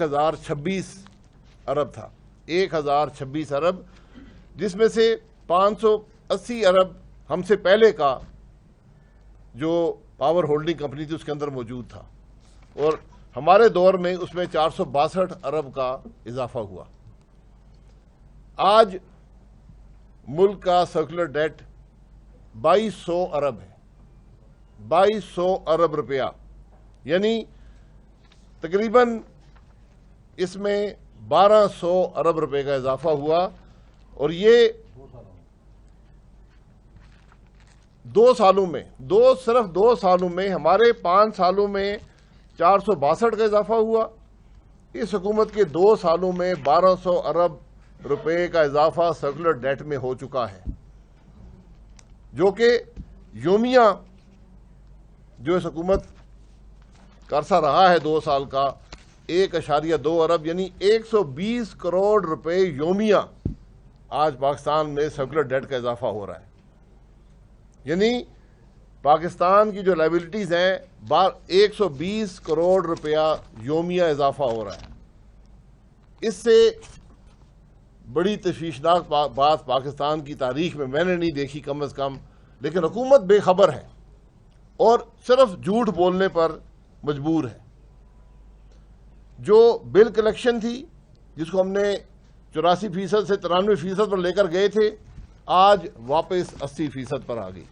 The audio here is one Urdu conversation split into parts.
1026 ارب تھا، 1026 ارب، جس میں سے 580 ارب ہم سے پہلے کا جو پاور ہولڈنگ کمپنی تھی اس کے اندر موجود تھا، اور ہمارے دور میں اس میں 462 ارب کا اضافہ ہوا۔ آج ملک کا سرکولر ڈیٹ 2200 ارب ہے، 2200 ارب روپیہ، یعنی تقریباً اس میں 1200 ارب روپے کا اضافہ ہوا، اور یہ 2 سالوں میں، صرف 2 سالوں میں، ہمارے 5 سالوں میں 462 کا اضافہ ہوا، اس حکومت کے 2 سالوں میں 1200 ارب روپے کا اضافہ سرکولر ڈیٹ میں ہو چکا ہے، جو کہ یومیہ جو اس حکومت کا عرصہ رہا ہے 2 سال کا 1.2 ارب، یعنی 120 کروڑ روپے یومیہ آج پاکستان میں سرکولر ڈیٹ کا اضافہ ہو رہا ہے۔ یعنی پاکستان کی جو لائبلٹیز ہیں 120 کروڑ روپیہ یومیہ اضافہ ہو رہا ہے۔ اس سے بڑی تشویشناک بات پاکستان کی تاریخ میں نے نہیں دیکھی کم از کم، لیکن حکومت بے خبر ہے اور صرف جھوٹ بولنے پر مجبور ہے۔ جو بل کلیکشن تھی جس کو ہم نے 84% سے 93% پر لے کر گئے تھے، آج واپس 80% پر آ گئی۔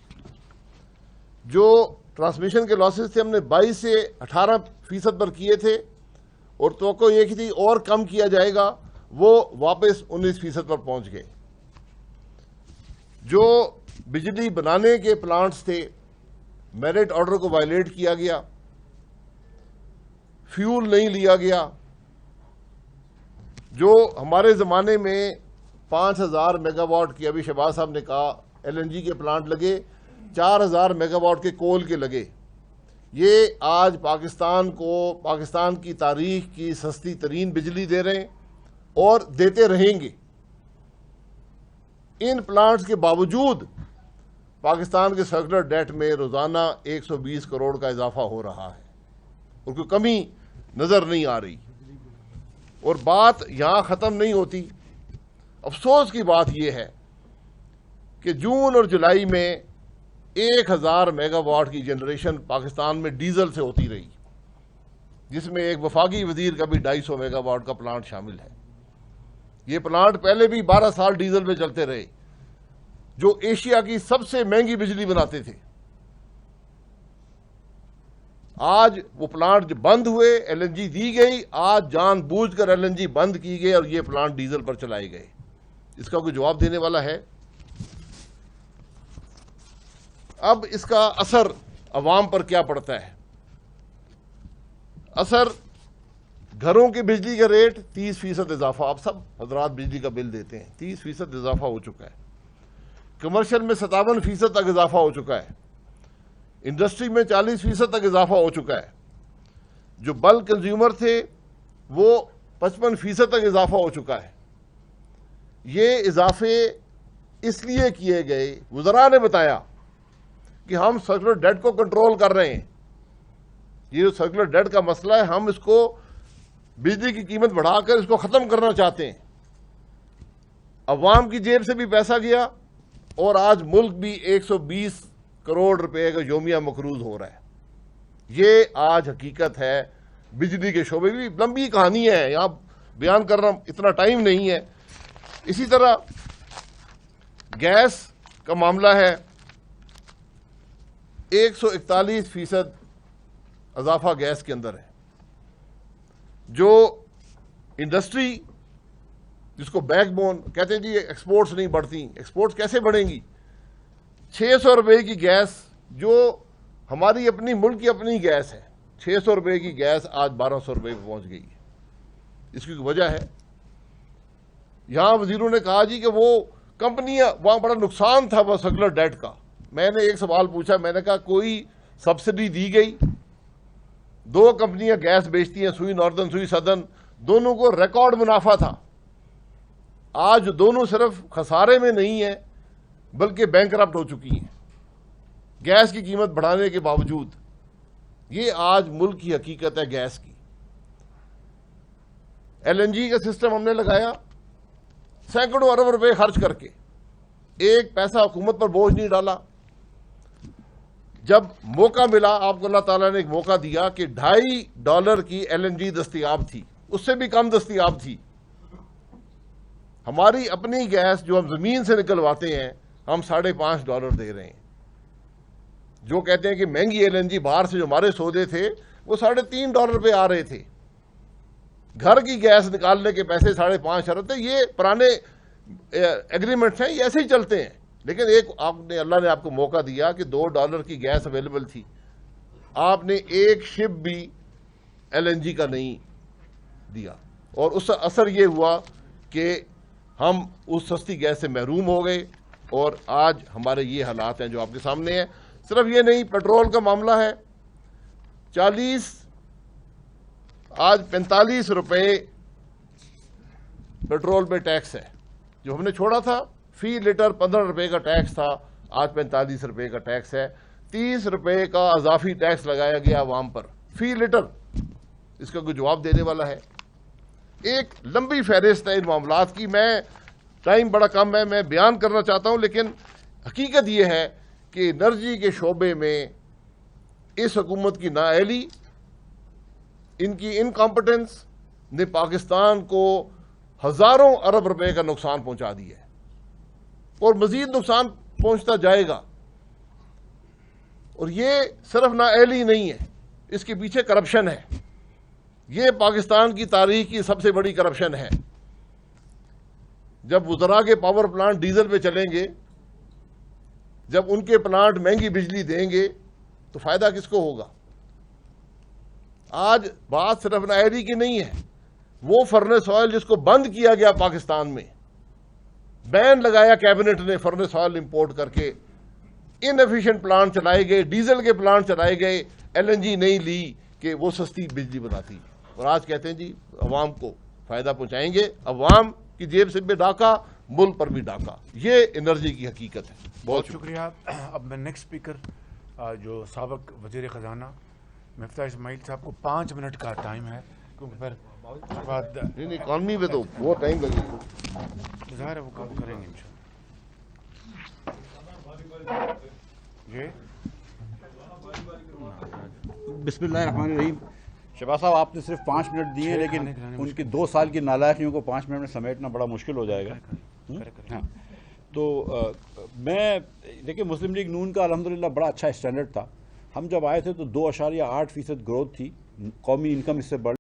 جو ٹرانسمیشن کے لاسز تھے ہم نے 22 سے 18% پر کیے تھے، اور توقع یہ تھی اور کم کیا جائے گا، وہ واپس 19% پر پہنچ گئے۔ جو بجلی بنانے کے پلانٹس تھے، میرٹ آرڈر کو وائلیٹ کیا گیا، فیول نہیں لیا گیا۔ جو ہمارے زمانے میں 5000 میگا واٹ کی، ابھی شہباز صاحب نے کہا ایل این جی کے پلانٹ لگے، 4000 میگا واٹ کے کول کے لگے، یہ آج پاکستان کو، پاکستان کی تاریخ کی سستی ترین بجلی دے رہے ہیں اور دیتے رہیں گے۔ ان پلانٹس کے باوجود پاکستان کے سرکولر ڈیٹ میں روزانہ 120 کروڑ کا اضافہ ہو رہا ہے، اور کوئی کمی نظر نہیں آ رہی۔ اور بات یہاں ختم نہیں ہوتی۔ افسوس کی بات یہ ہے کہ جون اور جولائی میں 1000 میگا واٹ کی جنریشن پاکستان میں ڈیزل سے ہوتی رہی، جس میں ایک وفاقی وزیر کا بھی 250 میگا واٹ کا پلانٹ شامل ہے۔ یہ پلانٹ پہلے بھی 12 سال ڈیزل میں چلتے رہے، جو ایشیا کی سب سے مہنگی بجلی بناتے تھے۔ آج وہ پلانٹ بند ہوئے، ایل این جی دی گئی، آج جان بوجھ کر ایل این جی بند کی گئی اور یہ پلانٹ ڈیزل پر چلائے گئے۔ اس کا کوئی جواب دینے والا ہے؟ اب اس کا اثر عوام پر کیا پڑتا ہے؟ اثر گھروں کی بجلی کا ریٹ 30% اضافہ، آپ سب حضرات بجلی کا بل دیتے ہیں، 30% اضافہ ہو چکا ہے۔ کمرشل میں 57% تک اضافہ ہو چکا ہے، انڈسٹری میں 40% تک اضافہ ہو چکا ہے، جو بلک کنزیومر تھے وہ 55% تک اضافہ ہو چکا ہے۔ یہ اضافے اس لیے کیے گئے، وزراء نے بتایا کہ ہم سرکولر ڈیٹ کو کنٹرول کر رہے ہیں۔ یہ جو سرکولر ڈیٹ کا مسئلہ ہے، ہم اس کو بجلی کی قیمت بڑھا کر اس کو ختم کرنا چاہتے ہیں۔ عوام کی جیب سے بھی پیسہ گیا، اور آج ملک بھی 120 کروڑ روپے کا یومیہ مقروض ہو رہا ہے۔ یہ آج حقیقت ہے بجلی کے شعبے بھی، لمبی کہانی ہے، یہاں بیان کرنا اتنا ٹائم نہیں ہے۔ اسی طرح گیس کا معاملہ ہے، 141% اضافہ گیس کے اندر ہے۔ جو انڈسٹری جس کو بیک بون کہتے ہیں، جی ایکسپورٹس نہیں بڑھتی، ایکسپورٹس کیسے بڑھیں گی؟ 600 روپے کی گیس جو ہماری اپنی ملک کی اپنی گیس ہے، 600 روپے کی گیس آج 1200 روپے پہ پہنچ گئی ہے۔ اس کی وجہ ہے، یہاں وزیروں نے کہا جی کہ وہ کمپنیاں، وہاں بڑا نقصان تھا وہ سرکولر ڈیٹ کا۔ میں نے ایک سوال پوچھا، میں نے کہا کوئی سبسڈی دی گئی؟ 2 کمپنیاں گیس بیچتی ہیں، سوئی ناردرن، سوئی سدرن، دونوں کو ریکارڈ منافع تھا۔ آج دونوں صرف خسارے میں نہیں ہیں بلکہ بینکرپٹ ہو چکی ہیں گیس کی قیمت بڑھانے کے باوجود۔ یہ آج ملک کی حقیقت ہے گیس کی۔ LNG کا سسٹم ہم نے لگایا سینکڑوں ارب روپے خرچ کر کے, ایک پیسہ حکومت پر بوجھ نہیں ڈالا. جب موقع ملا, آپ کو اللہ تعالیٰ نے ایک موقع دیا کہ $2.5 کی LNG دستیاب تھی, اس سے بھی کم دستیاب تھی. ہماری اپنی گیس جو ہم زمین سے نکلواتے ہیں ہم $5.5 دے رہے ہیں. جو کہتے ہیں کہ مہنگی LNG باہر سے جو ہمارے سودے تھے وہ $3.5 پہ آ رہے تھے. گھر کی گیس نکالنے کے پیسے 5.5 ارب تھے. یہ پرانے ایگریمنٹس ہیں, یہ ایسے ہی چلتے ہیں. لیکن ایک اللہ نے آپ کو موقع دیا کہ $2 کی گیس اویلیبل تھی, آپ نے ایک شپ بھی LNG کا نہیں دیا, اور اس کا اثر یہ ہوا کہ ہم اس سستی گیس سے محروم ہو گئے, اور آج ہمارے یہ حالات ہیں جو آپ کے سامنے ہیں. صرف یہ نہیں, پیٹرول کا معاملہ ہے, 45 روپے پیٹرول پہ ٹیکس ہے. جو ہم نے چھوڑا تھا فی لیٹر 15 روپے کا ٹیکس تھا, آج 45 روپے کا ٹیکس ہے. 30 روپے کا اضافی ٹیکس لگایا گیا عوام پر فی لیٹر. اس کا کوئی جواب دینے والا ہے؟ ایک لمبی فہرست ہے ان معاملات کی. میں ٹائم بڑا کم ہے, میں بیان کرنا چاہتا ہوں, لیکن حقیقت یہ ہے کہ انرجی کے شعبے میں اس حکومت کی نااہلی, ان کی انکمپٹنس نے پاکستان کو ہزاروں ارب روپے کا نقصان پہنچا دیا ہے, اور مزید نقصان پہنچتا جائے گا. اور یہ صرف نااہلی نہیں ہے, اس کے پیچھے کرپشن ہے. یہ پاکستان کی تاریخ کی سب سے بڑی کرپشن ہے. جب وزراء کے پاور پلانٹ ڈیزل پہ چلیں گے, جب ان کے پلانٹ مہنگی بجلی دیں گے, تو فائدہ کس کو ہوگا؟ آج بات صرف نااہلی کی نہیں ہے. وہ فرنس آئل جس کو بند کیا گیا پاکستان میں, بین لگایا کیبنٹ نے فرنس آئل امپورٹ کر کے, ان ایفیشینٹ پلانٹ چلائے گئے, ڈیزل کے پلانٹ چلائے گئے, LNG نہیں لی کہ وہ سستی بجلی بناتی. اور آج کہتے ہیں جی عوام کو فائدہ پہنچائیں گے. عوام کی جیب سے بھی ڈاکہ, ملک پر بھی ڈاکہ. یہ انرجی کی حقیقت ہے. بہت شکریہ. اب میں نیکسٹ اسپیکر جو سابق وزیر خزانہ مفتاح اسماعیل صاحب کو 5 منٹ کا ٹائم ہے, کیونکہ پھر نہیں اکانومی میں تو بہت ٹائم لگے گا. ظاہر ہے وہ کام کریں گے انشاءاللہ. جی بسم اللہ الرحمن الرحیم. شہباز صاحب آپ نے صرف 5 منٹ دیے, لیکن ان کی 2 سال کی نالائقیوں کو 5 منٹ میں سمیٹنا بڑا مشکل ہو جائے گا. ہاں, تو میں دیکھیں مسلم لیگ نون کا الحمدللہ بڑا اچھا اسٹینڈرڈ تھا. ہم جب آئے تھے تو 2.8% گروتھ تھی, قومی انکم اس سے بڑھ